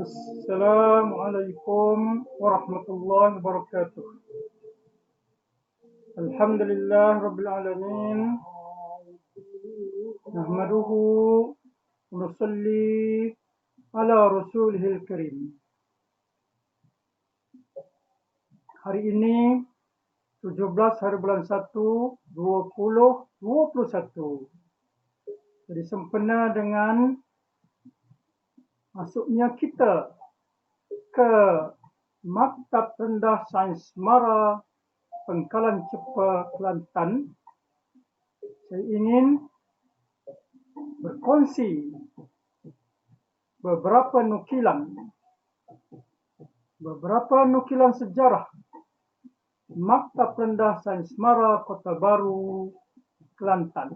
Assalamualaikum warahmatullahi wabarakatuh. Alhamdulillah rabbil alamin. Nahmaduhu wa nusalli ala rasulihil karim. Hari ini 17 hari bulan 1 2021. Jadi sempena dengan masuknya kita ke Maktab Rendah Sains Mara Pangkalan Cepa, Kelantan, saya ingin berkongsi beberapa nukilan sejarah Maktab Rendah Sains Mara Kota Baru, Kelantan.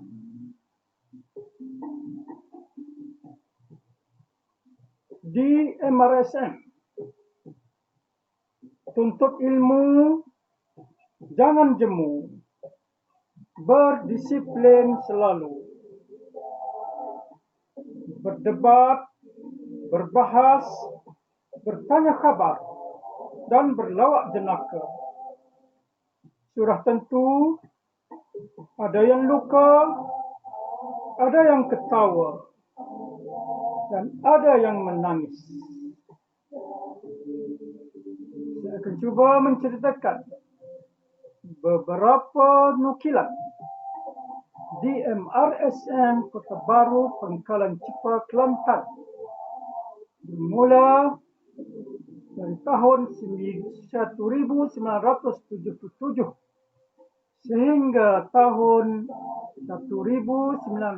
Di MRSM, tuntut ilmu, jangan jemu, berdisiplin selalu, berdebat, berbahas, bertanya kabar, dan berlawak jenaka. Sudah tentu ada yang luka, ada yang ketawa, dan ada yang menangis. Saya akan cuba menceritakan beberapa nukilan di MRSM Kota Baru Pangkalan Cepa, Kelantan, bermula dari tahun 1977 sehingga tahun 1982.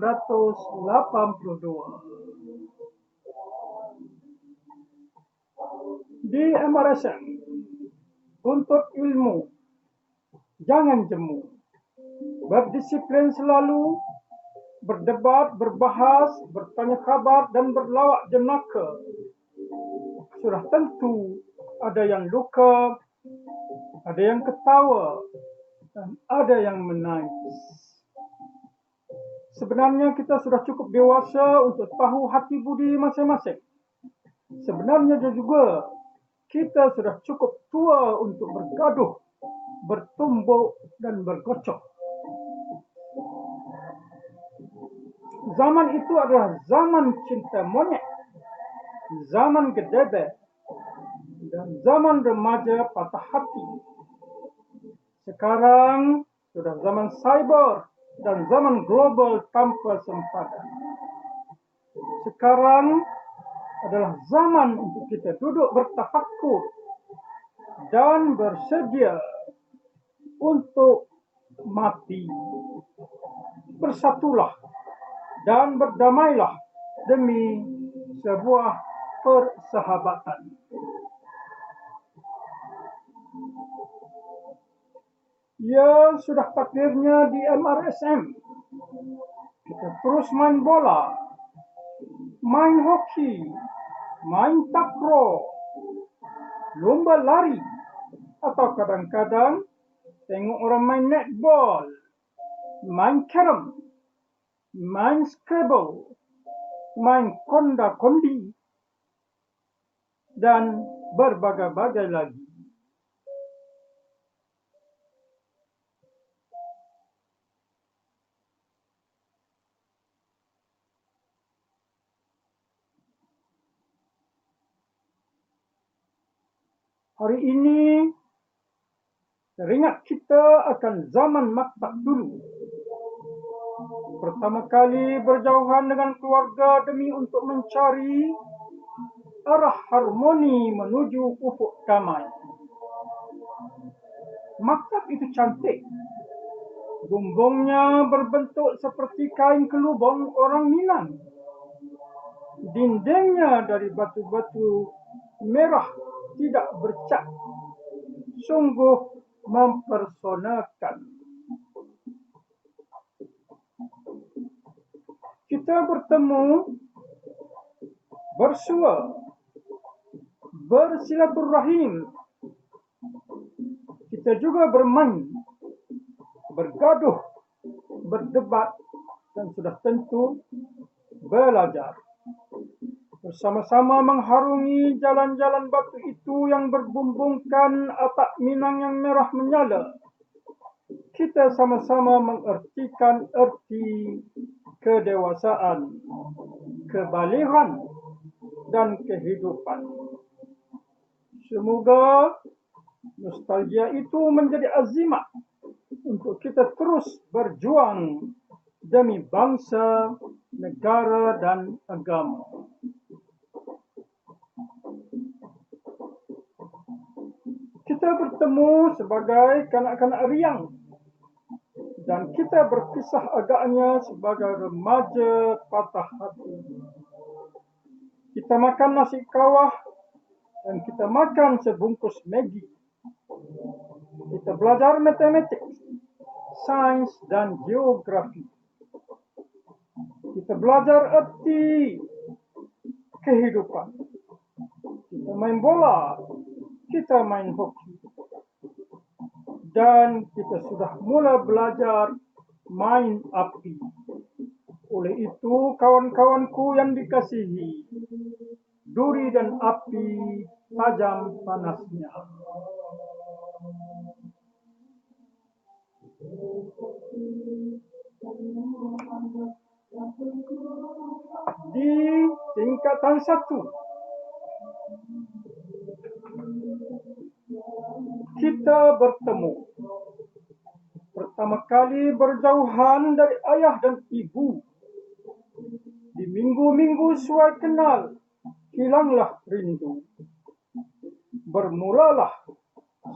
Di MRSM, tuntut ilmu, jangan jemu, berdisiplin selalu, berdebat, berbahas, bertanya kabar, dan berlawak jenaka. Sudah tentu ada yang luka, ada yang ketawa, dan ada yang menangis. Sebenarnya kita sudah cukup dewasa untuk tahu hati budi masing-masing. Sebenarnya juga kita sudah cukup tua untuk bergaduh, bertumbuk, dan bergocok. Zaman itu adalah zaman cinta monyet, zaman gedebek, dan zaman remaja patah hati. Sekarang sudah zaman cyber dan zaman global tanpa sempadan. Sekarang adalah zaman untuk kita duduk bertafakkur dan bersedia untuk mati. Bersatulah dan berdamailah demi sebuah persahabatan. Ya, sudah takdirnya di MRSM kita terus main bola, main hoki, main takraw, lomba lari, atau kadang-kadang tengok orang main netball, main carom, main Scrabble, main konda-kondi, dan berbagai-bagai lagi. Hari ini teringat kita akan zaman maktab dulu. Pertama kali berjauhan dengan keluarga demi untuk mencari arah harmoni menuju ufuk damai. Maktab itu cantik. Bumbungnya berbentuk seperti kain kelubang orang Minang. Dindingnya dari batu-batu merah tidak bercat. Sungguh mempersonakan. Kita bertemu, bersua, bersilaturahim. Kita juga bermain, bergaduh, berdebat, dan sudah tentu belajar. Bersama-sama mengharungi jalan-jalan batu itu yang berbumbungkan atap minang yang merah menyala. Kita sama-sama mengertikan erti kedewasaan, kebaligan, dan kehidupan. Semoga nostalgia itu menjadi azimat untuk kita terus berjuang demi bangsa, negara, dan agama. Kita bertemu sebagai kanak-kanak riang dan kita berpisah agaknya sebagai remaja patah hati. Kita makan nasi kawah dan kita makan sebungkus Maggi. Kita belajar matematik, sains, dan geografi. Kita belajar erti kehidupan. Kita main bola, kita main hoki. Dan kita sudah mulai belajar main api. Oleh itu, kawan-kawanku yang dikasihi, duri dan api tajam panasnya. Di tingkatan 1, kita bertemu. Pertama kali berjauhan dari ayah dan ibu. Di minggu-minggu suai kenal, hilanglah rindu. Bermulalah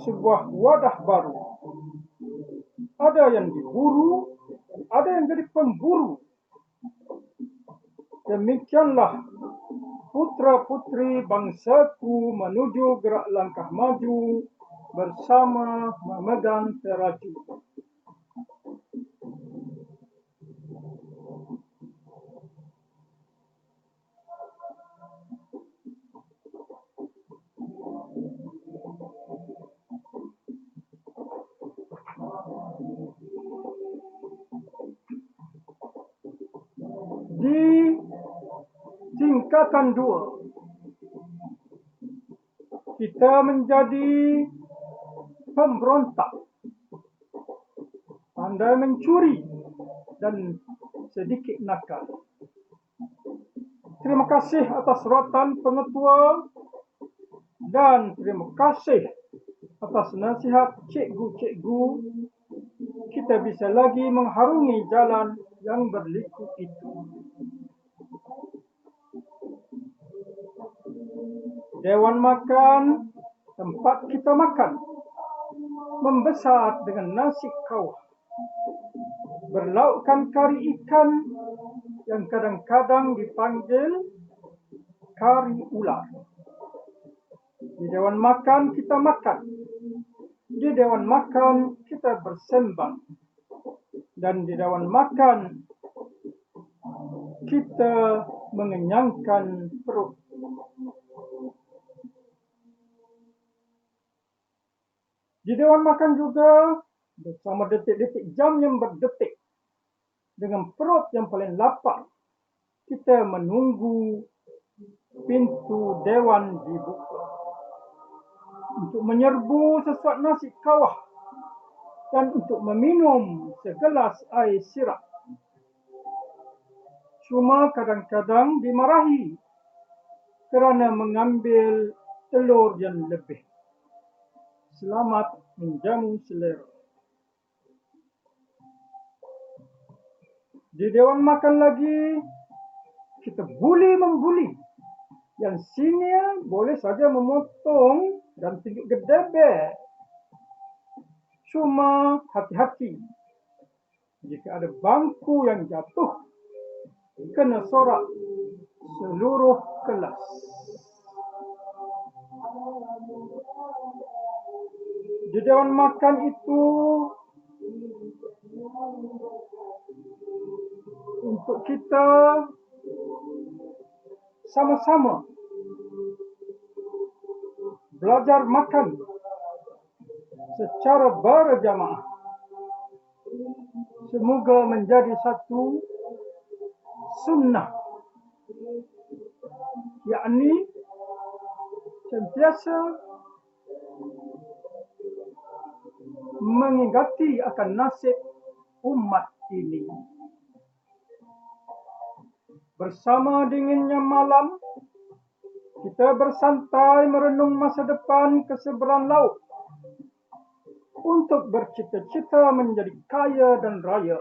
sebuah wadah baru. Ada yang diburu, ada yang jadi pemburu. Demikianlah putra-putri bangsaku menuju gerak langkah maju bersama memegang teraju. Di tingkatan 2, kita menjadi pemberontak, pandai mencuri, dan sedikit nakal. Terima kasih atas suratan pengetua dan terima kasih atas nasihat cikgu-cikgu. Kita bisa lagi mengharungi jalan yang berliku itu. Dewan makan, tempat kita makan, membesar dengan nasi kawah, berlaukkan kari ikan yang kadang-kadang dipanggil kari ular. Di dewan makan kita makan, di dewan makan kita bersembang, dan di dewan makan kita mengenyangkan perut. Di dewan makan juga bersama detik-detik jam yang berdetik, dengan perut yang paling lapar, kita menunggu pintu dewan dibuka untuk menyerbu sesuap nasi kawah dan untuk meminum segelas air sirap. Cuma kadang-kadang dimarahi kerana mengambil telur yang lebih. Selamat menjamu selera. Di dewan makan lagi, kita bully-membuli. Yang senior boleh saja memotong dan tunjuk gedebek. Cuma hati-hati. Jika ada bangku yang jatuh, kena sorak seluruh kelas. Di dewan makan itu, untuk kita sama-sama belajar makan secara berjamaah. Semoga menjadi satu sunnah, yakni sentiasa mengingati akan nasib umat ini. Bersama dinginnya malam, kita bersantai merenung masa depan ke seberang laut untuk bercita-cita menjadi kaya dan raya.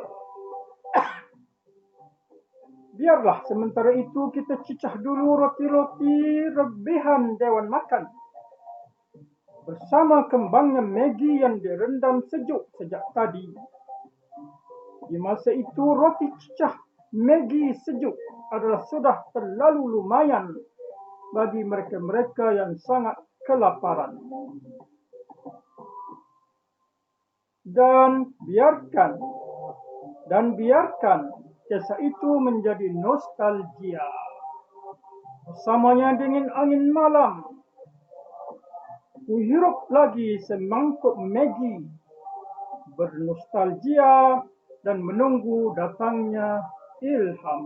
Biarlah sementara itu kita cicah dulu roti-roti rebihan Dewan Makan bersama kembangnya Maggi yang direndam sejuk sejak tadi. Di masa itu roti cicah Maggi sejuk adalah sudah terlalu lumayan bagi mereka-mereka yang sangat kelaparan. Dan biarkan kisah itu menjadi nostalgia. Bersamanya dingin angin malam, kuhirup lagi semangkuk Maggi, bernostalgia dan menunggu datangnya ilham.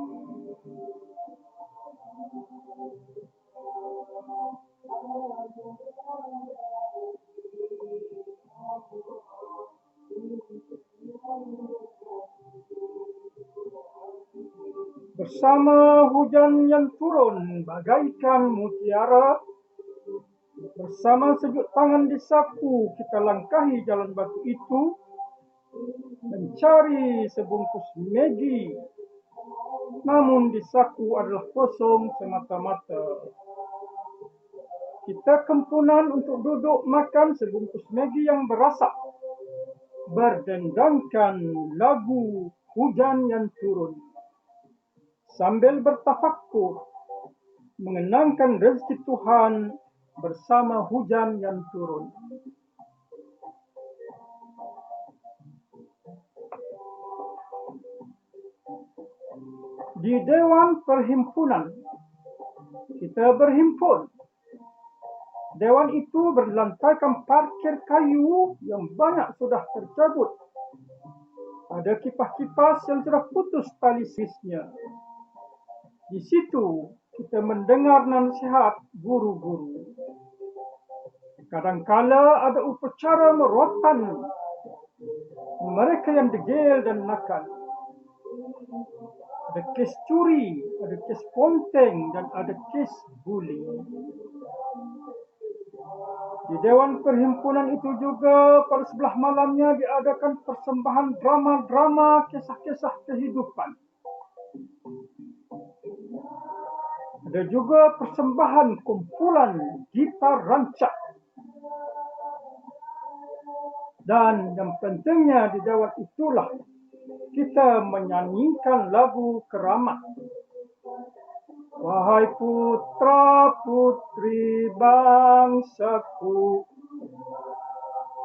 Bersama hujan yang turun bagaikan mutiara, bersama sejuk tangan di saku kita langkahi jalan batu itu, mencari sebungkus Maggi. Namun di saku adalah kosong semata-mata. Kita kempunan untuk duduk makan sebungkus Maggi yang berasap, berdendangkan lagu hujan yang turun, sambil bertafakkur mengenangkan rezeki Tuhan bersama hujan yang turun. Di Dewan Perhimpunan kita berhimpun. Dewan itu berlantaikan parkir kayu yang banyak sudah tercabut. Ada kipas-kipas yang sudah putus tali sisnya. Di situ kita mendengar nasihat guru-guru. Kadangkala ada upacara merotan mereka yang degil dan nakal. Ada kes curi, ada kes ponteng, dan ada kes bully. Di Dewan Perhimpunan itu juga pada sebelah malamnya diadakan persembahan drama-drama kisah-kisah kehidupan. Ada juga persembahan kumpulan gitar rancak. Dan yang pentingnya di Dewan itulah kita menyanyikan lagu keramat. Wahai putra putri bangsaku,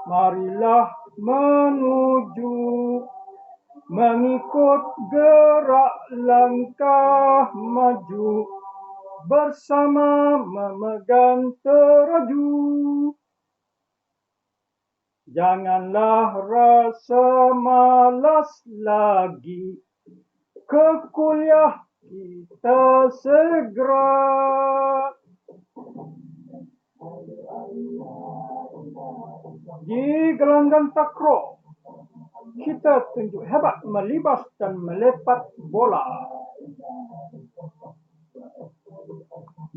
marilah menuju, mengikut gerak langkah maju, bersama memegang teraju. Janganlah rasa malas lagi, ke kuliah kita segera. Di gelanggang takraw kita tunjuk hebat melibas dan melepat bola.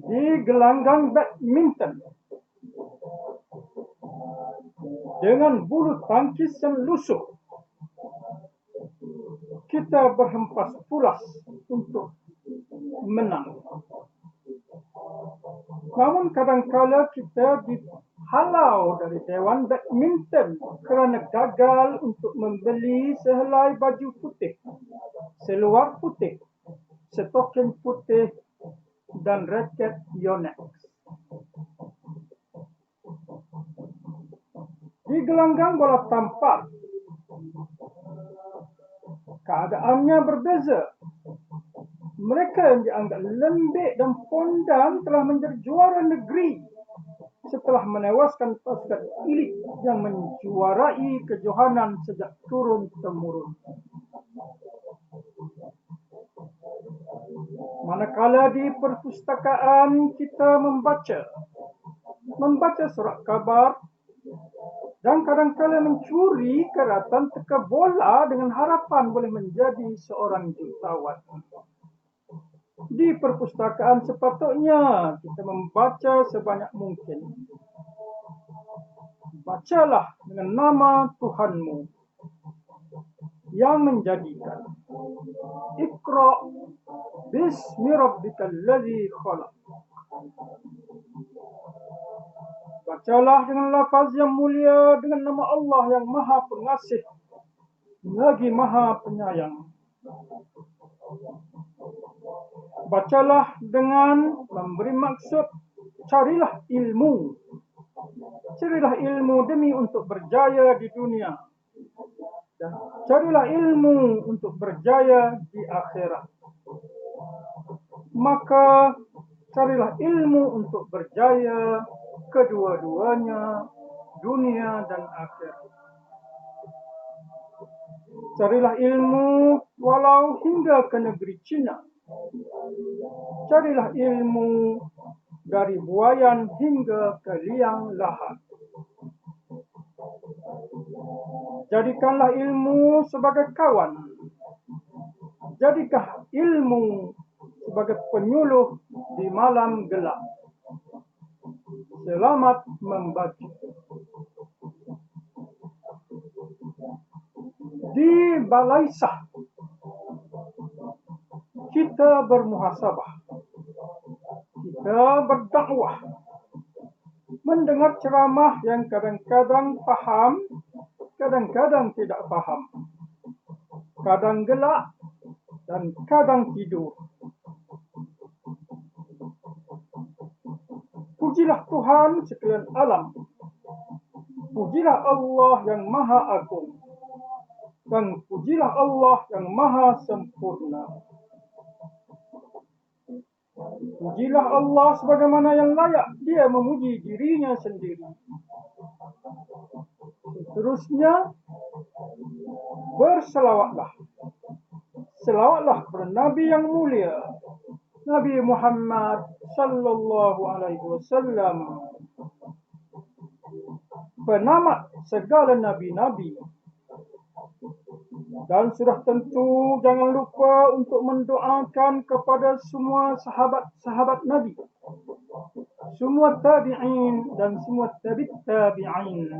Di gelanggang badminton dengan bulu tangkis yang lusuh, kita berhempas pulas untuk menang. Namun kadangkala kita dihalau dari Dewan Badminton kerana gagal untuk membeli sehelai baju putih, seluar putih, stoking putih dan raket Yonex. Di gelanggang bola tampar, keadaannya berbeza. Mereka yang dianggap lembik dan pondan telah menjadi juara negeri setelah menewaskan pasukan elit yang menjuarai kejohanan sejak turun-temurun. Manakala di perpustakaan kita membaca surat khabar dan kadang-kala mencuri keratan teka bola dengan harapan boleh menjadi seorang jutawan. Di perpustakaan sepatutnya kita membaca sebanyak mungkin. Bacalah dengan nama Tuhanmu yang menjadikan. Iqra bismi rabbikal ladzi khalaq. Bacalah dengan lafaz yang mulia dengan nama Allah yang Maha Pengasih lagi Maha Penyayang. Bacalah dengan memberi maksud carilah ilmu. Carilah ilmu demi untuk berjaya di dunia. Dan carilah ilmu untuk berjaya di akhirat. Maka carilah ilmu untuk berjaya kedua-duanya, dunia dan akhirat. Carilah ilmu walau hingga ke negeri Cina. Carilah ilmu dari Buayan hingga ke liang lahat. Jadikanlah ilmu sebagai kawan. Jadikan ilmu sebagai penyuluh di malam gelap. Selamat membaca. Di balai sah kita bermuhasabah. Kita berdakwah. Mendengar ceramah yang kadang-kadang faham, kadang-kadang tidak faham. Kadang gelak dan kadang tidur. Pujilah Tuhan sekalian alam. Pujilah Allah yang Maha Agung. Dan pujilah Allah yang Maha Sempurna. Pujilah Allah sebagaimana yang layak Dia memuji dirinya sendiri. Seterusnya, berselawatlah. Selawatlah kepada Nabi yang mulia, Nabi Muhammad sallallahu alaihi wasallam, penamat segala nabi-nabi. Dan sudah tentu jangan lupa untuk mendoakan kepada semua sahabat-sahabat Nabi, semua tabi'in dan semua tabi'in,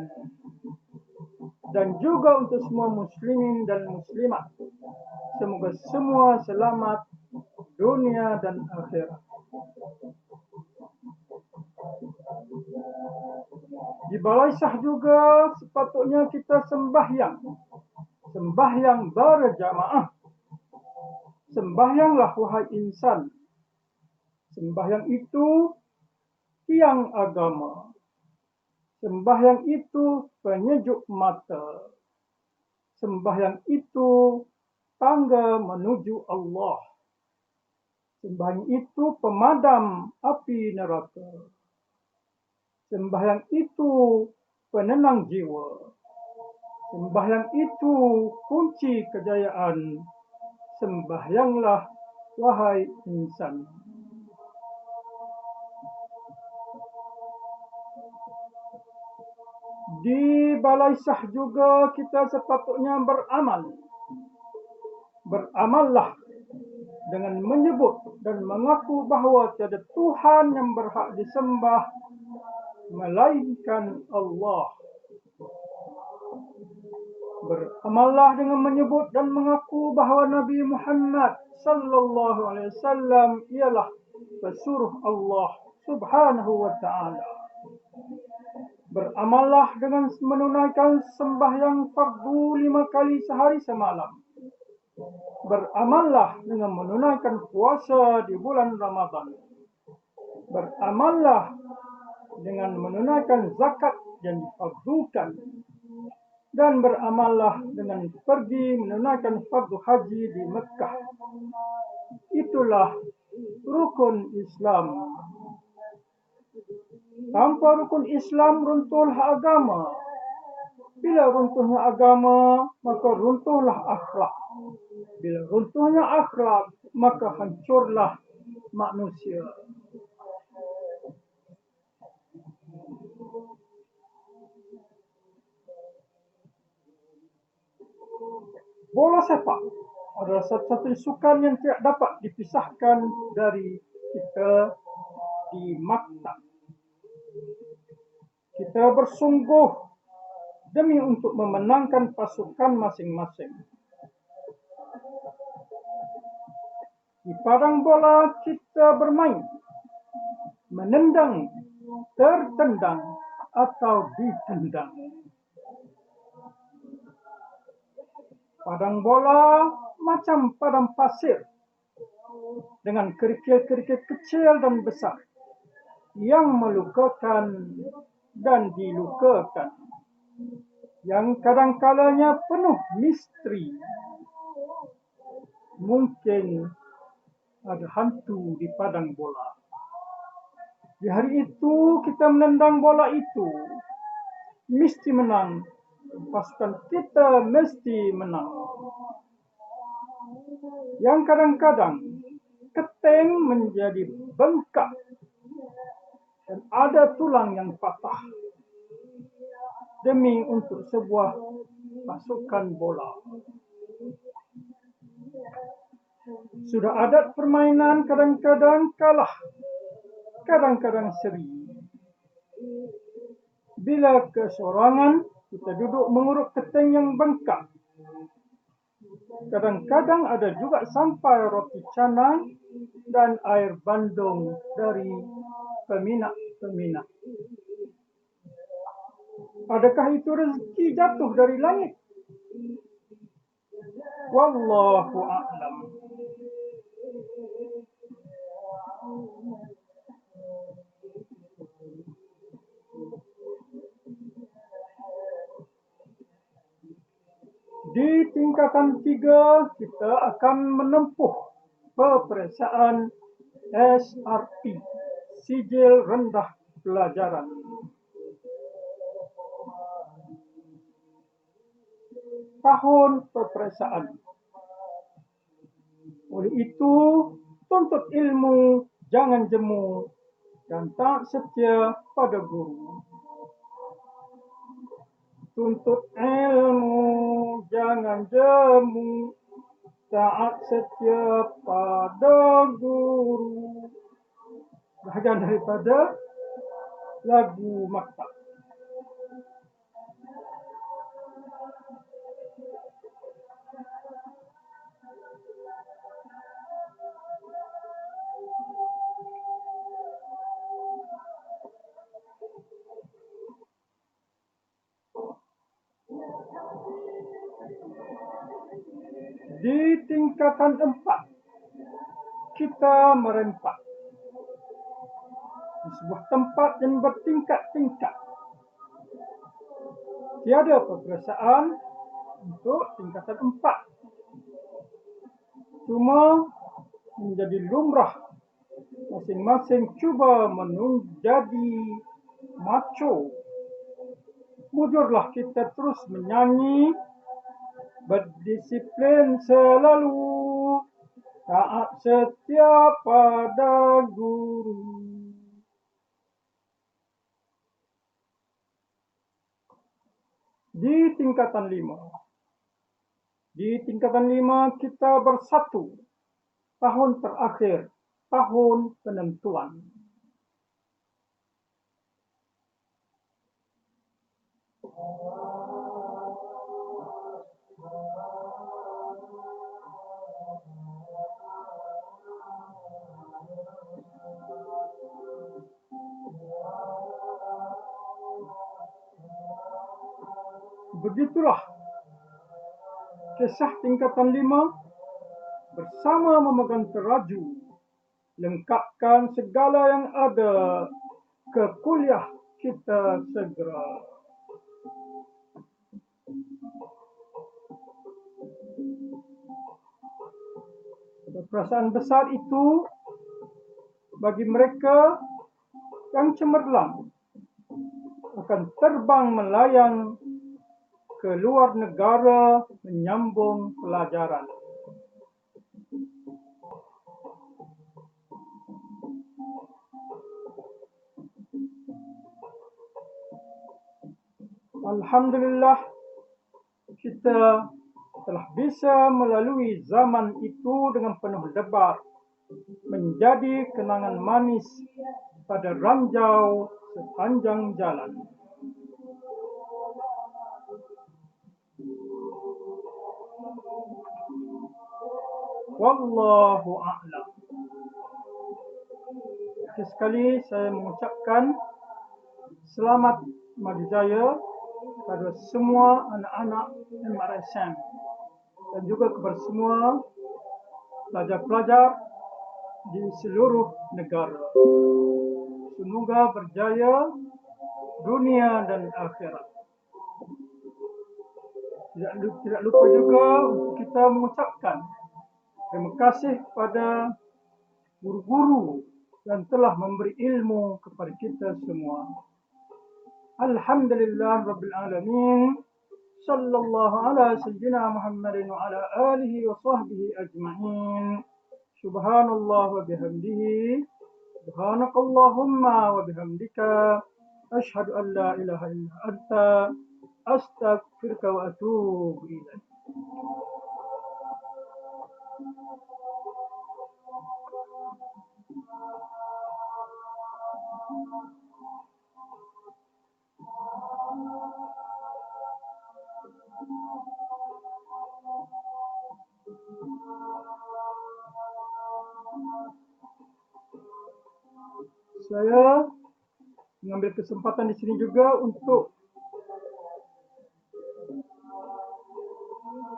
dan juga untuk semua muslimin dan muslimat. Semoga semua selamat dunia dan akhirat. Di balai sah juga sepatutnya kita sembahyang berjamaah. Sembahyanglah wahai insan. Sembahyang itu tiang agama. Sembahyang itu penyejuk mata. Sembahyang itu tangga menuju Allah. Sembahyang itu pemadam api neraka. Sembahyang itu penenang jiwa. Sembahyang itu kunci kejayaan. Sembahyanglah wahai insan. Di balai sah juga kita sepatutnya beramal. Beramallah dengan menyebut dan mengaku bahawa tiada Tuhan yang berhak disembah melainkan Allah. Beramallah dengan menyebut dan mengaku bahawa Nabi Muhammad sallallahu alaihi wasallam ialah pesuruh Allah Subhanahu wa taala. Beramallah dengan menunaikan sembahyang fardu 5 kali sehari semalam. Beramallah dengan menunaikan puasa di bulan Ramadan. Beramallah dengan menunaikan zakat yang difardukan. Dan beramallah dengan pergi menunaikan fardu haji di Mekah. Itulah rukun Islam. Tanpa rukun Islam runtuhlah agama. Bila runtuhnya agama, maka runtuhlah akhlak. Bila runtuhnya akhlak, maka hancurlah manusia. Bola sepak adalah satu-satunya sukan yang tidak dapat dipisahkan dari kita di maktab. Kita bersungguh demi untuk memenangkan pasukan masing-masing. Di padang bola kita bermain, menendang, tertendang, atau ditendang. Padang bola macam padang pasir dengan kerikil-kerikil kecil dan besar yang melukakan dan dilukakan, yang kadang-kalanya penuh misteri. Mungkin ada hantu di padang bola. Di hari itu kita menendang bola itu, mesti menang. Pasukan kita mesti menang. Yang kadang-kadang keteng menjadi bengkak dan ada tulang yang patah demi untuk sebuah pasukan bola. Sudah adat permainan kadang-kadang kalah, kadang-kadang seri. Bila kesorangan, kita duduk mengurut keteng yang bengkak. Kadang-kadang ada juga sampai roti canai dan air bandung dari peminat-peminat. Adakah itu rezeki jatuh dari langit? Wallahu a'lam. Di tingkatan 3, kita akan menempuh peperiksaan SRP, Sijil Rendah Pelajaran. Tahun peperiksaan. Oleh itu, tuntut ilmu, jangan jemu, dan taat setia pada guru. Tuntut ilmu, jangan jemu, taat setia pada guru. Bahagian daripada lagu maktab. Di tingkatan 4, kita merempat di sebuah tempat yang bertingkat-tingkat. Tiada peperiksaan untuk tingkatan 4. Cuma menjadi lumrah masing-masing cuba menjadi macho. Mujurlah kita terus menyanyi, berdisiplin selalu, taat setia pada guru. Di tingkatan 5 kita bersatu. Tahun terakhir, tahun penentuan. Begitulah kisah tingkatan 5 bersama memegang teraju, lengkapkan segala yang ada ke kuliah kita segera. Perasaan besar itu bagi mereka yang cemerlang akan terbang melayang ke luar negara menyambung pelajaran. Alhamdulillah, kita telah bisa melalui zaman itu dengan penuh lebar, menjadi kenangan manis pada ranjau sepanjang jalan. Wallahu a'lam. Akhir sekali saya mengucapkan selamat maju jaya kepada semua anak-anak MRSM dan juga kepada semua pelajar-pelajar di seluruh negara. Semoga berjaya dunia dan akhirat. Tidak lupa juga untuk kita mengucapkan terima kasih kepada guru-guru yang telah memberi ilmu kepada kita semua. Alhamdulillah Rabbil Alamin. Sallallahu ala sayyidina Muhammadin wa ala alihi wa sahbihi ajma'in. Subhanallah wa bihamdihi. Subhanakallahumma wa bihamdika. Ashhadu an la ilaha illa anta. Astaghfiruka wa atubu ilaik. Saya mengambil kesempatan di sini juga untuk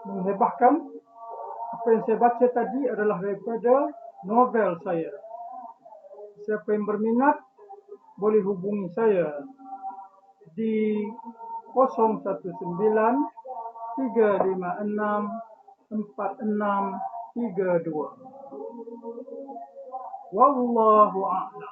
menghebahkan apa yang saya baca tadi adalah daripada novel saya. Siapa yang berminat boleh hubungi saya di 019-356-4632. Wallahu a'lam.